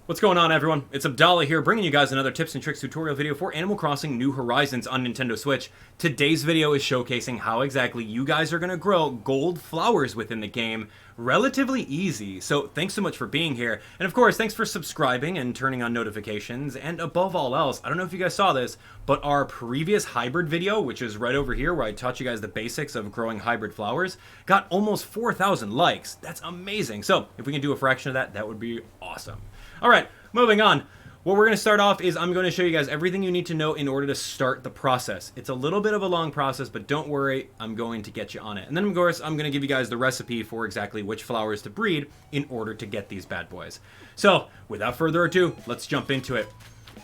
What's going on, everyone? It's Abdallah here, bringing you guys another tips and tricks tutorial video for Animal Crossing New Horizons on Nintendo Switch. Today's video is showcasing how exactly you guys are going to grow gold flowers within the game. Relatively easy, so thanks so much for being here. And of course, thanks for subscribing and turning on notifications. And above all else, I don't know if you guys saw this, but our previous hybrid video, which is right over here where I taught you guys the basics of growing hybrid flowers, got almost 4,000 likes. That's amazing. So if we can do a fraction of that, that would be awesome. All right, moving on. What we're going to start off is I'm going to show you guys everything you need to know in order to start the process. It's a little bit of a long process, but don't worry, I'm going to get you on it. And then, of course, I'm going to give you guys the recipe for exactly which flowers to breed in order to get these bad boys. So, without further ado, let's jump into it.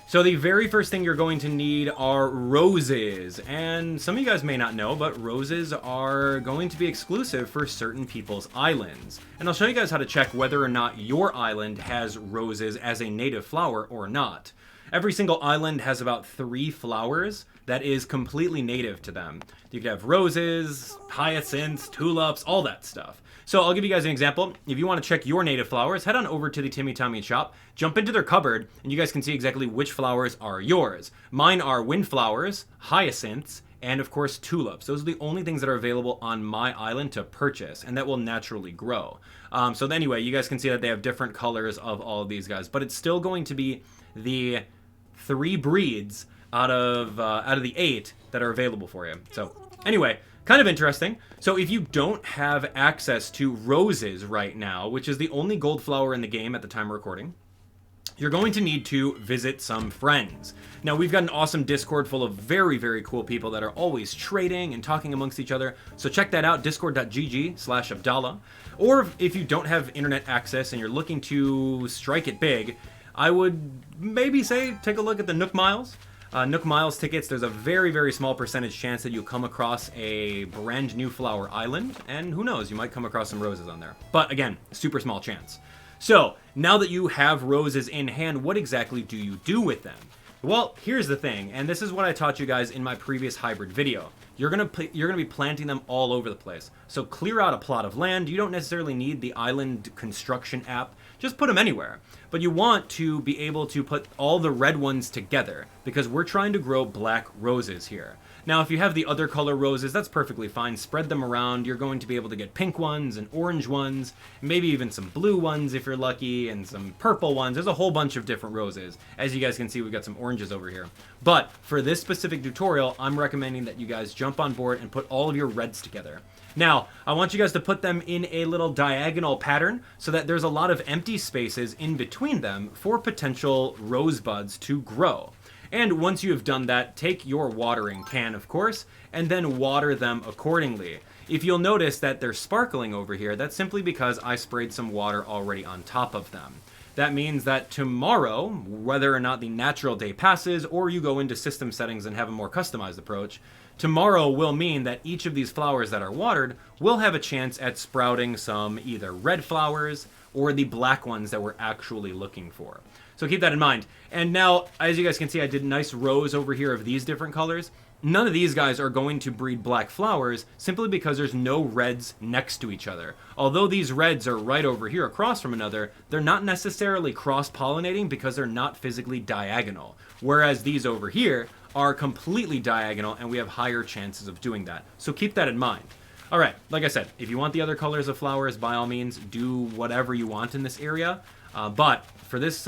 So the very first thing you're going to need are roses, and some of you guys may not know, but roses are going to be exclusive for certain people's islands. And I'll show you guys how to check whether or not your island has roses as a native flower or not. Every single island has about 3 flowers that is completely native to them. You could have roses, hyacinths, tulips, all that stuff. So I'll give you guys an example. If you want to check your native flowers, head on over to the Timmy Tommy shop, jump into their cupboard, and you guys can see exactly which flowers are yours. Mine are windflowers, hyacinths, and of course tulips. Those are the only things that are available on my island to purchase, and that will naturally grow. So anyway, you guys can see that they have different colors of all of these guys, but it's still going to be the 3 breeds out of the 8 that are available for you. So anyway, kind of interesting. So if you don't have access to roses right now, which is the only gold flower in the game at the time of recording, you're going to need to visit some friends. Now, we've got an awesome Discord full of very, very cool people that are always trading and talking amongst each other. So check that out, discord.gg/Abdallah. Or if you don't have internet access and you're looking to strike it big, I would maybe say take a look at the Nook Miles. Nook Miles tickets, there's a very, very small percentage chance that you'll come across a brand new flower island, and who knows, you might come across some roses on there. But again, super small chance. So, now that you have roses in hand, what exactly do you do with them? Well, here's the thing, and this is what I taught you guys in my previous hybrid video. You're gonna be planting them all over the place. So clear out a plot of land. You don't necessarily need the island construction app. Just put them anywhere. But you want to be able to put all the red ones together because we're trying to grow black roses here. Now, if you have the other color roses, that's perfectly fine. Spread them around. You're going to be able to get pink ones and orange ones, maybe even some blue ones if you're lucky, and some purple ones. There's a whole bunch of different roses. As you guys can see, we've got some oranges over here. But for this specific tutorial, I'm recommending that you guys jump on board and put all of your reds together. Now, I want you guys to put them in a little diagonal pattern so that there's a lot of empty spaces in between them for potential rosebuds to grow. And once you have done that, take your watering can, of course, and then water them accordingly. If you'll notice that they're sparkling over here, that's simply because I sprayed some water already on top of them. That means that tomorrow, whether or not the natural day passes or you go into system settings and have a more customized approach, tomorrow will mean that each of these flowers that are watered will have a chance at sprouting some either red flowers or the black ones that we're actually looking for. So keep that in mind. And now, as you guys can see, I did nice rows over here of these different colors. None of these guys are going to breed black flowers simply because there's no reds next to each other. Although these reds are right over here across from another, they're not necessarily cross-pollinating because they're not physically diagonal. Whereas these over here are completely diagonal and we have higher chances of doing that. So keep that in mind. All right, like I said, if you want the other colors of flowers, by all means, do whatever you want in this area. But for this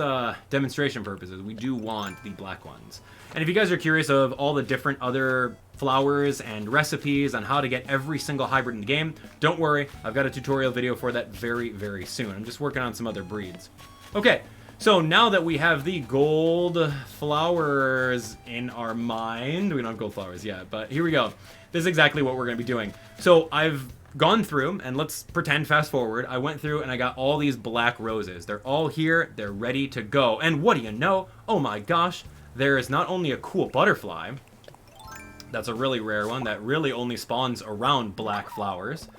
demonstration purposes, we do want the black ones. And if you guys are curious of all the different other flowers and recipes on how to get every single hybrid in the game, don't worry, I've got a tutorial video for that very, very soon. I'm just working on some other breeds. Okay, so now that we have the gold flowers in our mind, we don't have gold flowers yet, but here we go. This is exactly what we're going to be doing. So I've gone through, and let's pretend fast forward, I went through and I got all these black roses. They're all here, they're ready to go. And what do you know? Oh my gosh, there is not only a cool butterfly, that's a really rare one that really only spawns around black flowers,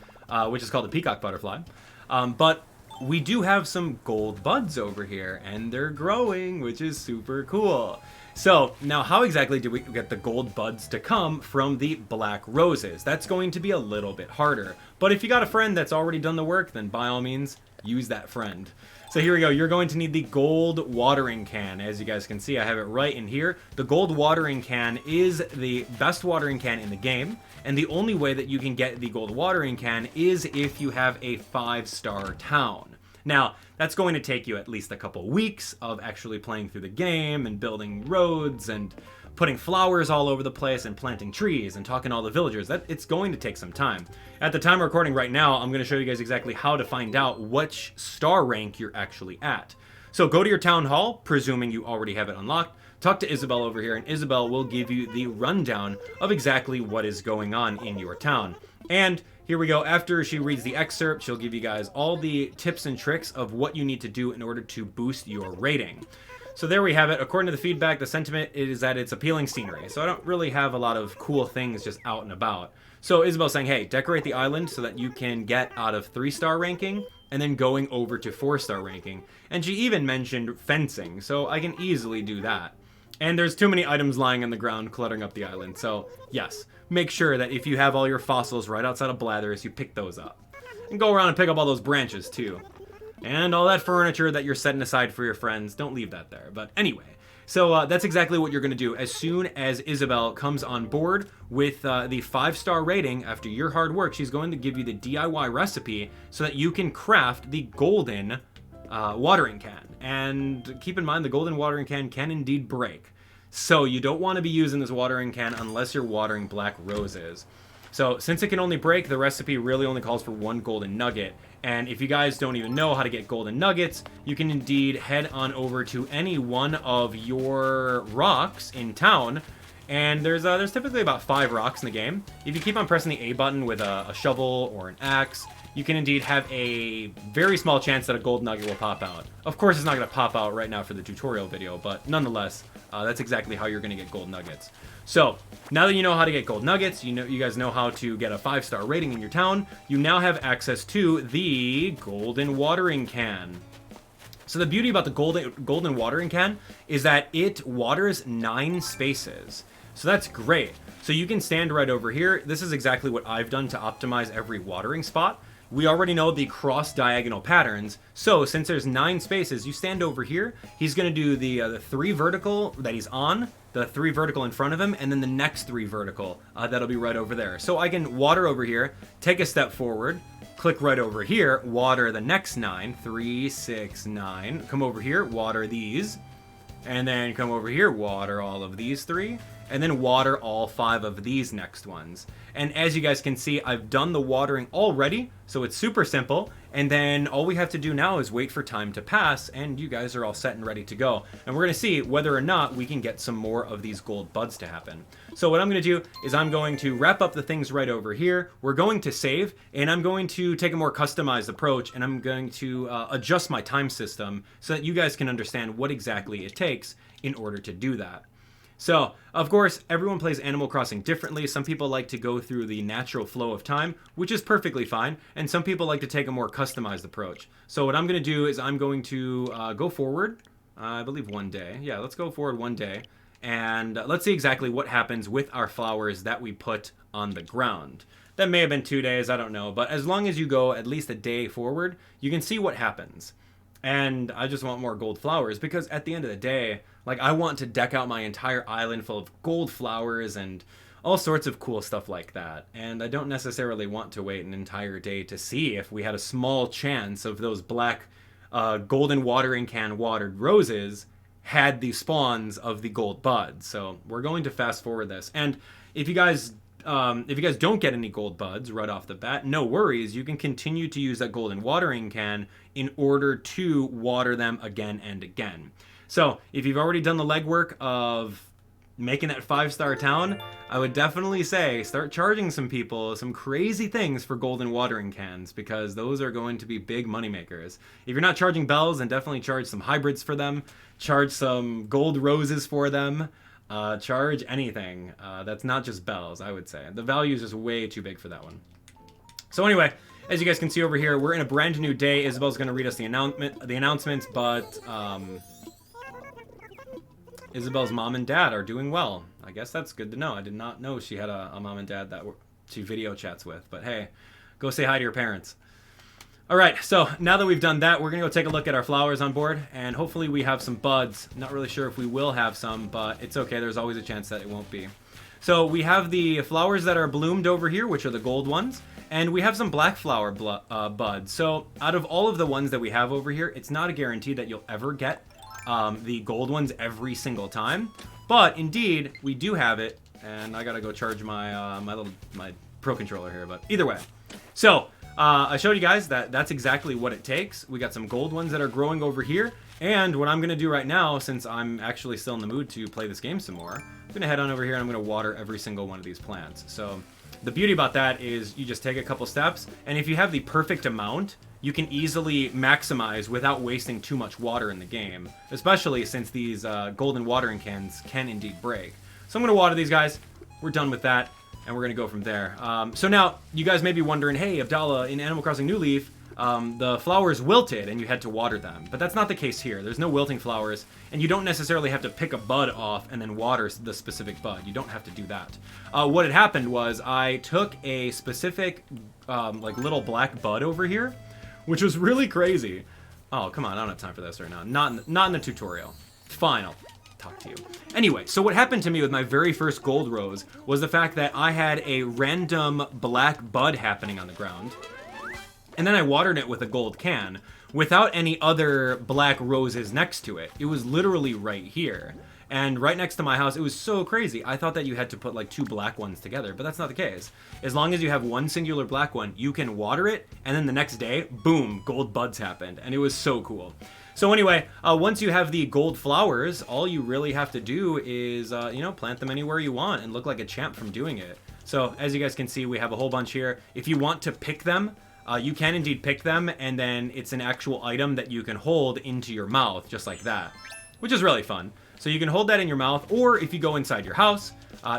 which is called the peacock butterfly, but we do have some gold buds over here, and they're growing, which is super cool. So now how exactly do we get the gold buds to come from the black roses? That's going to be a little bit harder. But if you got a friend that's already done the work, then by all means, use that friend. So here we go. You're going to need the gold watering can. As you guys can see, I have it right in here. The gold watering can is the best watering can in the game. And the only way that you can get the gold watering can is if you have a 5-star town. Now, that's going to take you at least a couple weeks of actually playing through the game and building roads and putting flowers all over the place and planting trees and talking to all the villagers. It's going to take some time. At the time of recording right now, I'm going to show you guys exactly how to find out which star rank you're actually at. So go to your town hall, presuming you already have it unlocked. Talk to Isabel over here, and Isabel will give you the rundown of exactly what is going on in your town. And here we go. After she reads the excerpt, she'll give you guys all the tips and tricks of what you need to do in order to boost your rating. So there we have it. According to the feedback, the sentiment is that it's appealing scenery. So I don't really have a lot of cool things just out and about. So Isabel's saying, hey, decorate the island so that you can get out of 3-star ranking and then going over to 4-star ranking. And she even mentioned fencing, so I can easily do that. And there's too many items lying on the ground cluttering up the island. So yes, make sure that if you have all your fossils right outside of Blathers, you pick those up. And go around and pick up all those branches too. And all that furniture that you're setting aside for your friends, don't leave that there. But anyway, so that's exactly what you're going to do. As soon as Isabel comes on board with the 5-star rating, after your hard work, she's going to give you the DIY recipe so that you can craft the golden watering can. And keep in mind, the golden watering can indeed break. So you don't want to be using this watering can unless you're watering black roses. So since it can only break, the recipe really only calls for 1 golden nugget. And if you guys don't even know how to get golden nuggets, you can indeed head on over to any one of your rocks in town. And there's typically about 5 rocks in the game. If you keep on pressing the A button with a shovel or an axe, you can indeed have a very small chance that a gold nugget will pop out. Of course, it's not going to pop out right now for the tutorial video, but nonetheless, that's exactly how you're going to get gold nuggets. So, now that you know how to get gold nuggets, you guys know how to get a 5-star rating in your town, you now have access to the golden watering can. So the beauty about the golden watering can is that it waters 9 spaces. So that's great. So you can stand right over here. This is exactly what I've done to optimize every watering spot. We already know the cross-diagonal patterns, so since there's 9 spaces, you stand over here, he's going to do the 3 vertical that he's on, the 3 vertical in front of him, and then the next 3 vertical, that'll be right over there. So I can water over here, take a step forward, click right over here, water the next 9, 3, 6, 9, come over here, water these, and then come over here, water all of these 3, and then water all 5 of these next ones. And as you guys can see, I've done the watering already, so it's super simple. And then all we have to do now is wait for time to pass, and you guys are all set and ready to go. And we're gonna see whether or not we can get some more of these gold buds to happen. So what I'm gonna do is I'm going to wrap up the things right over here. We're going to save, and I'm going to take a more customized approach, and I'm going to adjust my time system so that you guys can understand what exactly it takes in order to do that. So, of course, everyone plays Animal Crossing differently. Some people like to go through the natural flow of time, which is perfectly fine, and some people like to take a more customized approach. So what I'm going to do is I'm going to go forward, I believe 1 day. Yeah, let's go forward 1 day, and let's see exactly what happens with our flowers that we put on the ground. That may have been 2 days, I don't know, but as long as you go at least a day forward, you can see what happens. And I just want more gold flowers because at the end of the day, like, I want to deck out my entire island full of gold flowers and all sorts of cool stuff like that. And I don't necessarily want to wait an entire day to see if we had a small chance of those black golden watering can watered roses had the spawns of the gold buds. So we're going to fast forward this. And if you guys don't get any gold buds right off the bat, no worries. You can continue to use that golden watering can in order to water them again and again. So if you've already done the legwork of making that 5-star town, I would definitely say start charging some people some crazy things for golden watering cans, because those are going to be big money makers. If you're not charging bells, then definitely charge some hybrids for them, charge some gold roses for them, charge anything that's not just bells, I would say. The value is just way too big for that one. So anyway, as you guys can see over here, we're in a brand new day. Isabel's going to read us the announcements, but Isabel's mom and dad are doing well. I guess that's good to know. I did not know she had a mom and dad that she video chats with. But hey, go say hi to your parents. All right, so now that we've done that, we're gonna go take a look at our flowers on board, and hopefully we have some buds. Not really sure if we will have some, but it's okay. There's always a chance that it won't be. So we have the flowers that are bloomed over here, which are the gold ones, and we have some black flower buds. So out of all of the ones that we have over here, it's not a guarantee that you'll ever get the gold ones every single time, but indeed we do have it. And I gotta go charge my my Pro controller here, but either way. So I showed you guys that that's exactly what it takes. We got some gold ones that are growing over here. And what I'm going to do right now, since I'm actually still in the mood to play this game some more, I'm going to head on over here and I'm going to water every single one of these plants. So the beauty about that is you just take a couple steps, and if you have the perfect amount, you can easily maximize without wasting too much water in the game, especially since these golden watering cans can indeed break. So I'm going to water these guys. We're done with that. And we're going to go from there. So now, you guys may be wondering, hey, Abdallah, in Animal Crossing New Leaf, the flowers wilted and you had to water them. But that's not the case here. There's no wilting flowers, and you don't necessarily have to pick a bud off and then water the specific bud. You don't have to do that. What had happened was I took a specific like little black bud over here, which was really crazy. Oh, come on, I don't have time for this right now. Not in the tutorial. Fine, I'll talk to you. Anyway, so what happened to me with my very first gold rose was the fact that I had a random black bud happening on the ground, and then I watered it with a gold can without any other black roses next to it. It was literally right here. And right next to my house, it was so crazy. I thought that you had to put like two black ones together, but that's not the case. As long as you have one singular black one, you can water it, and then the next day, boom, gold buds happened, and it was so cool. So anyway, once you have the gold flowers, all you really have to do is, you know, plant them anywhere you want and look like a champ from doing it. So as you guys can see, we have a whole bunch here. If you want to pick them, you can indeed pick them, and then it's an actual item that you can hold into your mouth, just like that, which is really fun. So you can hold that in your mouth, or if you go inside your house,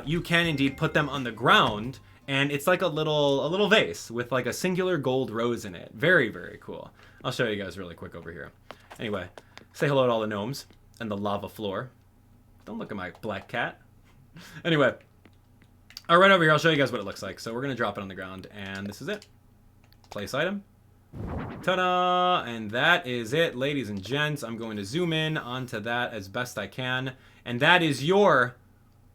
you can indeed put them on the ground, and it's like a little vase with like a singular gold rose in it. Very, very cool. I'll show you guys really quick over here. Anyway, say hello to all the gnomes and the lava floor. Don't look at my black cat. Anyway, right over here, I'll show you guys what it looks like. So we're going to drop it on the ground, and this is it. Place item. Ta-da! And that is it, ladies and gents. I'm going to zoom in onto that as best I can. And that is your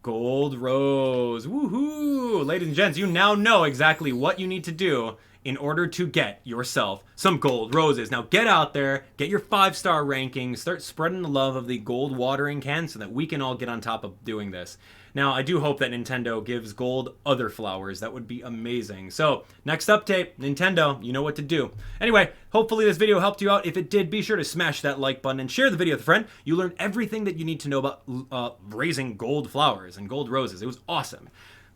gold rose. Woohoo! Ladies and gents, you now know exactly what you need to do in order to get yourself some gold roses. Now get out there, get your 5-star rankings, start spreading the love of the gold watering can so that we can all get on top of doing this. Now, I do hope that Nintendo gives gold other flowers. That would be amazing. So, next update, Nintendo, you know what to do. Anyway, hopefully this video helped you out. If it did, be sure to smash that like button and share the video with a friend. You learned everything that you need to know about raising gold flowers and gold roses. It was awesome.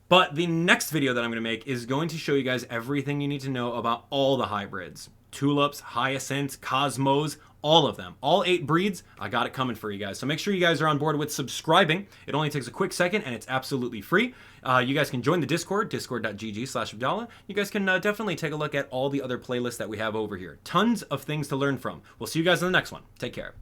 But the next video that I'm going to make is going to show you guys everything you need to know about all the hybrids. Tulips, hyacinths, cosmos, all of them. All 8 breeds, I got it coming for you guys. So make sure you guys are on board with subscribing. It only takes a quick second, and it's absolutely free. You guys can join the Discord, discord.gg/Abdallah. You guys can definitely take a look at all the other playlists that we have over here. Tons of things to learn from. We'll see you guys in the next one. Take care.